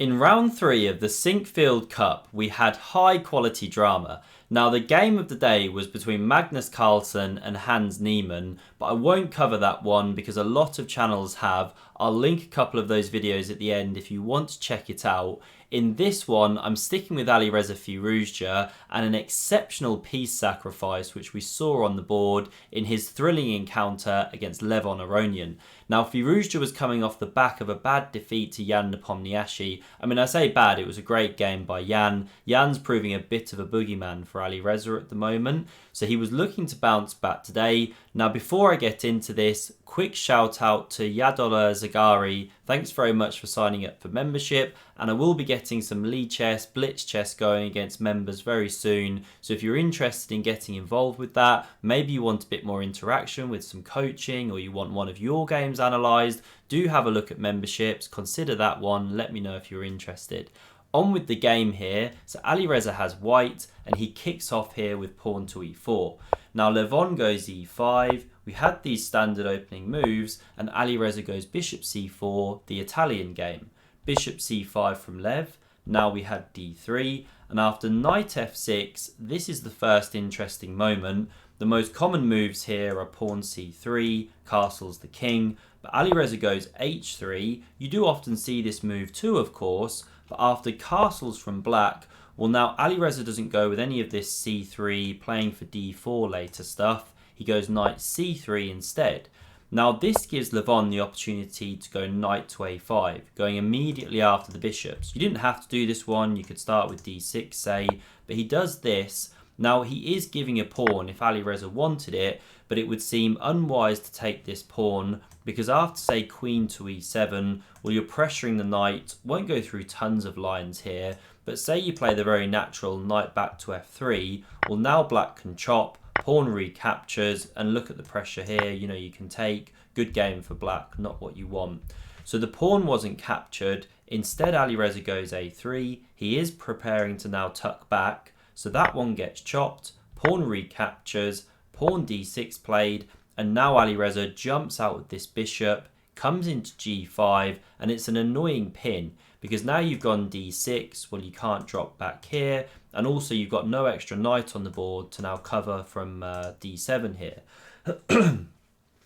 In round 3 of the Sinquefield Cup, we had high quality drama. Now, the game of the day was between Magnus Carlsen and Hans Niemann, but I won't cover that one because a lot of channels have. I'll link a couple of those videos at the end if you want to check it out. In this one, I'm sticking with Alireza Firouzja and an exceptional piece sacrifice which we saw on the board in his thrilling encounter against Levon Aronian. Now, Firouzja was coming off the back of a bad defeat to Jan Nepomniachtchi. I mean, I say bad, it was a great game by Jan. Jan's proving a bit of a boogeyman for Alireza at the moment, so he was looking to bounce back today. Now, before I get into this, quick shout out to Yadola Zagari. Thanks very much for signing up for membership, and I will be getting some lead chess, blitz chess going against members very soon. So if you're interested in getting involved with that, maybe you want a bit more interaction with some coaching, or you want one of your games analysed, do have a look at memberships, consider that one, let me know if you're interested. On with the game here, so Alireza has white and he kicks off here with pawn to e4. Now Levon goes e5, we had these standard opening moves and Alireza goes bishop c4, the Italian game. Bishop c5 from Lev, now we had d3, and after knight f6, this is the first interesting moment. The most common moves here are pawn c3, castles the king, but Alireza goes h3. You do often see this move too, of course, but after castles from black, well, now Alireza doesn't go with any of this c3 playing for d4 later stuff. He goes knight c3 instead. Now this gives Levon the opportunity to go knight to a5, going immediately after the bishops. You didn't have to do this one, you could start with d6 say, but he does this. Now he is giving a pawn if Alireza wanted it, but it would seem unwise to take this pawn because after say queen to e7, well, you're pressuring the knight. Won't go through tons of lines here, but say you play the very natural knight back to f3, well, now black can chop, pawn recaptures, and look at the pressure here. You know, you can take. Good game for black, not what you want. So the pawn wasn't captured. Instead, Alireza goes a3. He is preparing to now tuck back, so that one gets chopped, pawn recaptures, pawn d6 played, and now Alireza jumps out with this bishop, comes into g5, and it's an annoying pin because now you've gone d6, well, you can't drop back here, and also you've got no extra knight on the board to now cover from d7 here.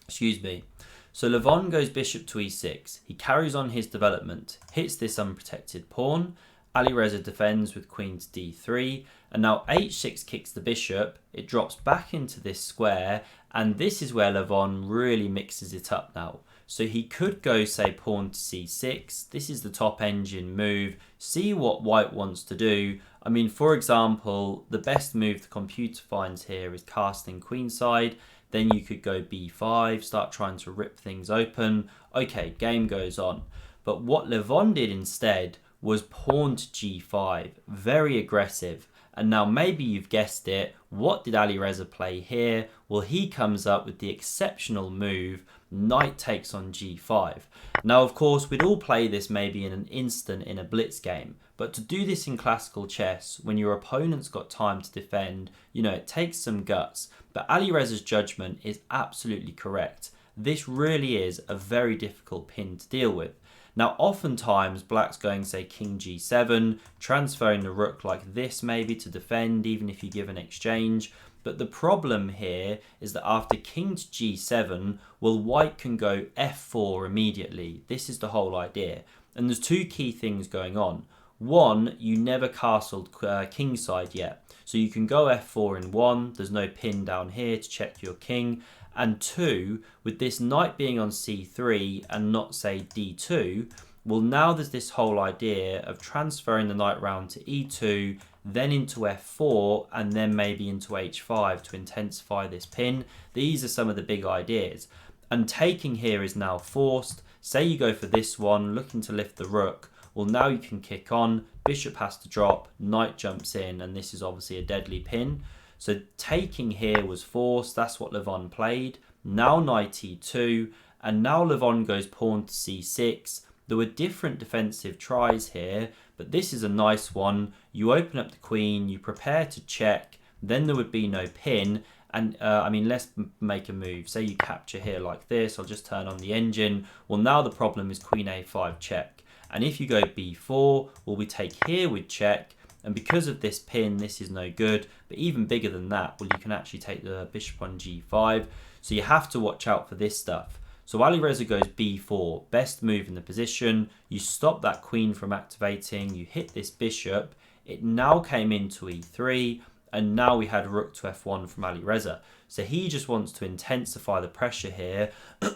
Excuse me. So Levon goes bishop to e6. He carries on his development, hits this unprotected pawn. Alireza defends with queen to d3, and now h6 kicks the bishop. It drops back into this square, and this is where Levon really mixes it up now. So he could go, say, pawn to c6. This is the top engine move. See what white wants to do. I mean, for example, the best move the computer finds here is castling queenside. Then you could go b5, start trying to rip things open. Okay, game goes on. But what Levon did instead was pawn to g5. Very aggressive. And now maybe you've guessed it. What did Alireza play here? Well, he comes up with the exceptional move, knight takes on g5. Now, of course, we'd all play this maybe in an instant in a blitz game. But to do this in classical chess, when your opponent's got time to defend, you know, it takes some guts. But Alireza's judgment is absolutely correct. This really is a very difficult pin to deal with. Now, oftentimes, black's going, say, king g7, transferring the rook like this maybe to defend, even if you give an exchange. But the problem here is that after king to g7, well, white can go f4 immediately. This is the whole idea. And there's two key things going on. One, you never castled kingside yet. So you can go f4 in one. There's no pin down here to check your king. And two, with this knight being on c3 and not, say, d2, well, now there's this whole idea of transferring the knight round to e2, then into f4, and then maybe into h5 to intensify this pin. These are some of the big ideas. And taking here is now forced. Say you go for this one, looking to lift the rook. Well, now you can kick on, bishop has to drop, knight jumps in, and this is obviously a deadly pin. So taking here was forced, that's what Levon played. Now knight e2, and now Levon goes pawn to c6. There were different defensive tries here, but this is a nice one. You open up the queen, you prepare to check, then there would be no pin. And I mean, let's make a move. Say you capture here like this, I'll just turn on the engine. Well, now the problem is queen a5 check. And if you go b4, well, we take here with check. And because of this pin, this is no good. But even bigger than that, well, you can actually take the bishop on g5. So you have to watch out for this stuff. So Alireza goes b4, best move in the position. You stop that queen from activating. You hit this bishop. It now came into e3. And now we had rook to f1 from Alireza. So he just wants to intensify the pressure here.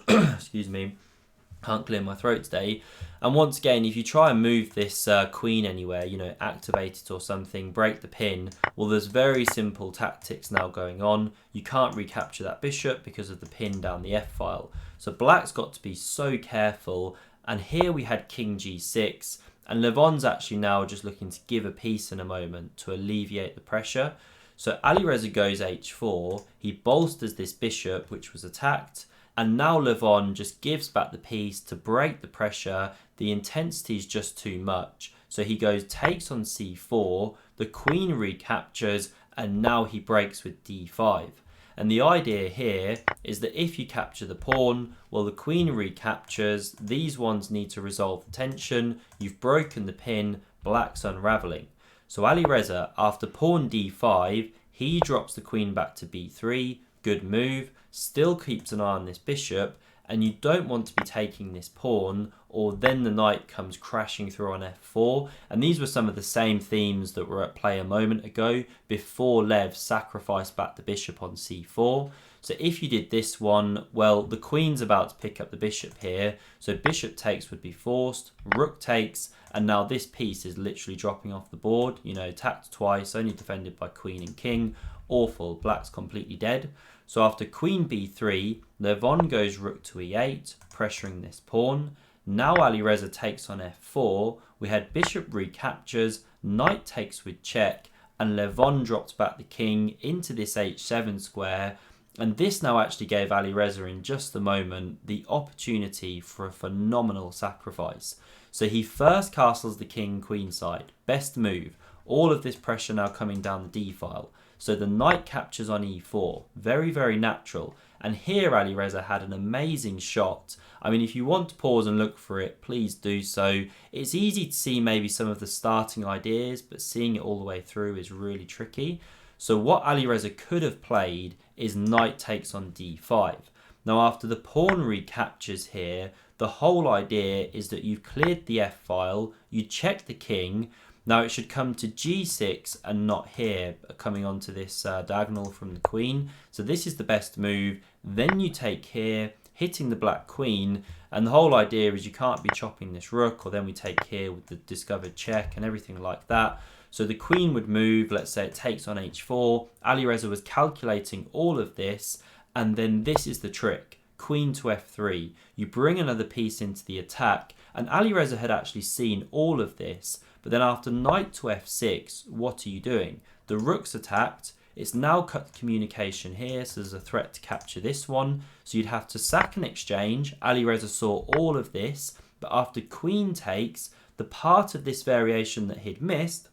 Excuse me. Can't clear my throat today. And once again, if you try and move this queen anywhere, you know, activate it or something, break the pin, well, there's very simple tactics now going on. You can't recapture that bishop because of the pin down the f-file. So black's got to be so careful. And here we had king g6. And Levon's actually now just looking to give a piece in a moment to alleviate the pressure. So Alireza goes h4. He bolsters this bishop, which was attacked. And now Levon just gives back the piece to break the pressure. The intensity is just too much. So he goes, takes on c4, the queen recaptures, and now he breaks with d5. And the idea here is that if you capture the pawn, well, the queen recaptures. These ones need to resolve the tension. You've broken the pin, black's unraveling. So Alireza, after pawn d5, he drops the queen back to b3. Good move. Still keeps an eye on this bishop, and you don't want to be taking this pawn, or then the knight comes crashing through on f4. And these were some of the same themes that were at play a moment ago before Lev sacrificed back the bishop on c4. So if you did this one, well, the queen's about to pick up the bishop here, so bishop takes would be forced, rook takes, and now this piece is literally dropping off the board. You know, attacked twice, only defended by queen and king. Awful. Black's completely dead. So after queen b3, Levon goes rook to e8, pressuring this pawn. Now Alireza takes on f4. We had bishop recaptures, knight takes with check, and Levon drops back the king into this h7 square. And this now actually gave Alireza in just a moment the opportunity for a phenomenal sacrifice. So he first castles the king queenside. Best move. All of this pressure now coming down the d-file. So the knight captures on e4. Very, very natural. And here Alireza had an amazing shot. I mean, if you want to pause and look for it, please do so. It's easy to see maybe some of the starting ideas, but seeing it all the way through is really tricky. So what Alireza could have played is knight takes on d5. Now after the pawn recaptures here, the whole idea is that you've cleared the f-file, you check the king. Now it should come to g6 and not here, coming onto this diagonal from the queen. So this is the best move. Then you take here, hitting the black queen. And the whole idea is you can't be chopping this rook, or then we take here with the discovered check and everything like that. So the queen would move, let's say it takes on h4. Alireza was calculating all of this. And then this is the trick. Queen to f3. You bring another piece into the attack. And Alireza had actually seen all of this. But then after knight to f6, what are you doing? The rook's attacked. It's now cut communication here, so there's a threat to capture this one. So you'd have to sack and exchange. Alireza saw all of this. But after queen takes, the part of this variation that he'd missed,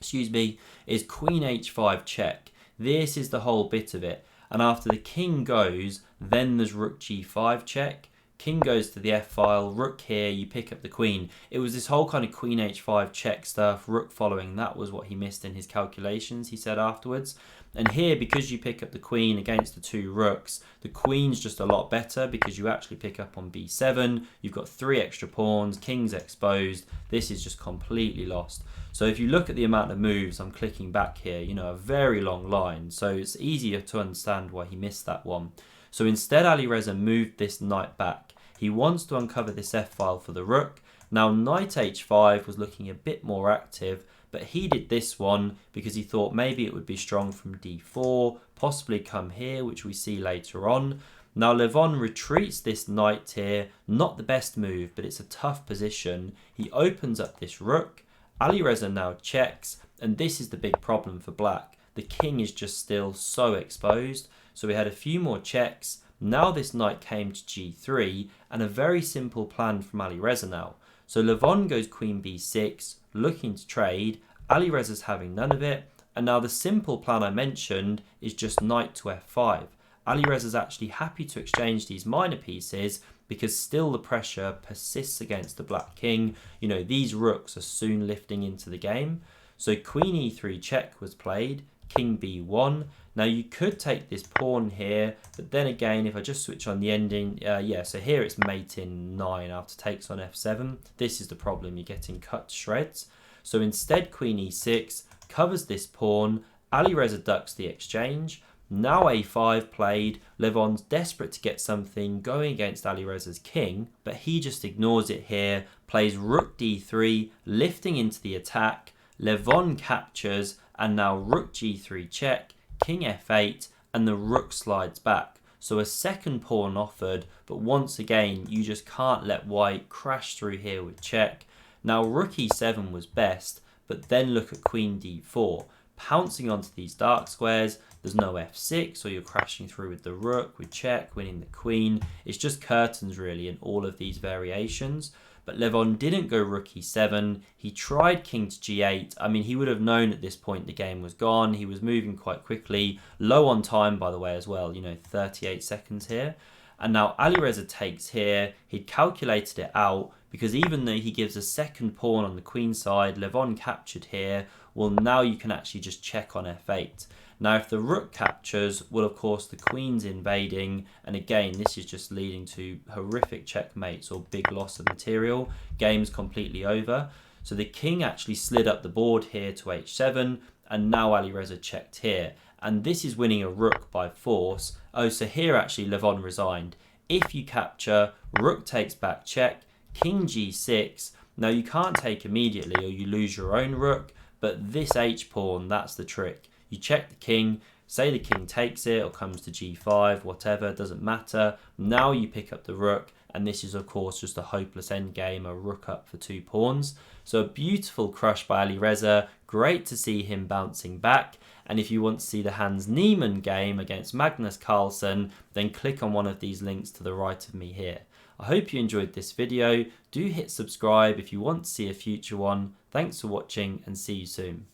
is queen h5 check. This is the whole bit of it. And after the king goes, then there's rook g5 check. King goes to the f-file, rook here, you pick up the queen. It was this whole kind of queen h5 check stuff, rook following, that was what he missed in his calculations, he said afterwards. And here, because you pick up the queen against the two rooks, the queen's just a lot better because you actually pick up on b7, you've got 3 extra pawns, king's exposed, this is just completely lost. So if you look at the amount of moves, I'm clicking back here, you know, a very long line, so it's easier to understand why he missed that one. So instead Alireza moved this knight back. He wants to uncover this f-file for the rook. Now knight h5 was looking a bit more active, but he did this one because he thought maybe it would be strong from d4, possibly come here, which we see later on. Now Levon retreats this knight here, not the best move, but it's a tough position. He opens up this rook. Alireza now checks, and this is the big problem for black. The king is just still so exposed. So we had a few more checks. Now this knight came to g3, and a very simple plan from Alireza now. So Levon goes queen b6, looking to trade. Alireza's having none of it. And now the simple plan I mentioned is just knight to f5. Alireza's actually happy to exchange these minor pieces because still the pressure persists against the black king. You know, these rooks are soon lifting into the game. So queen e3 check was played, king b1. Now you could take this pawn here, but then again, if I just switch on the ending, so here it's mate in 9 after takes on f7. This is the problem, you're getting cut to shreds. So instead, queen e6 covers this pawn. Alireza ducks the exchange. Now a5 played. Levon's desperate to get something going against Alireza's king, but he just ignores it here, plays rook d3, lifting into the attack. Levon captures, and now rook g3 check, king f8, and the rook slides back. So a second pawn offered, but once again, you just can't let white crash through here with check. Now rook e7 was best, but then look at queen d4. Pouncing onto these dark squares, there's no f6, or you're crashing through with the rook, with check, winning the queen. It's just curtains really in all of these variations. But Levon didn't go rook e7. He tried king to g8. I mean, he would have known at this point the game was gone. He was moving quite quickly. Low on time, by the way, as well. You know, 38 seconds here. And now Alireza takes here. He'd calculated it out because even though he gives a second pawn on the queen side, Levon captured here. Well, now you can actually just check on f8. Now, if the rook captures, well, of course, the queen's invading. And again, this is just leading to horrific checkmates or big loss of material. Game's completely over. So the king actually slid up the board here to h7. And now Alireza checked here. And this is winning a rook by force. Oh, so here actually Levon resigned. If you capture, rook takes back check, king g6. Now, you can't take immediately or you lose your own rook. But this h-pawn, that's the trick. You check the king, say the king takes it or comes to g5, whatever, doesn't matter. Now you pick up the rook, and this is of course just a hopeless endgame, a rook up for 2 pawns. So a beautiful crush by Alireza, great to see him bouncing back. And if you want to see the Hans Niemann game against Magnus Carlsen, then click on one of these links to the right of me here. I hope you enjoyed this video. Do hit subscribe if you want to see a future one. Thanks for watching and see you soon.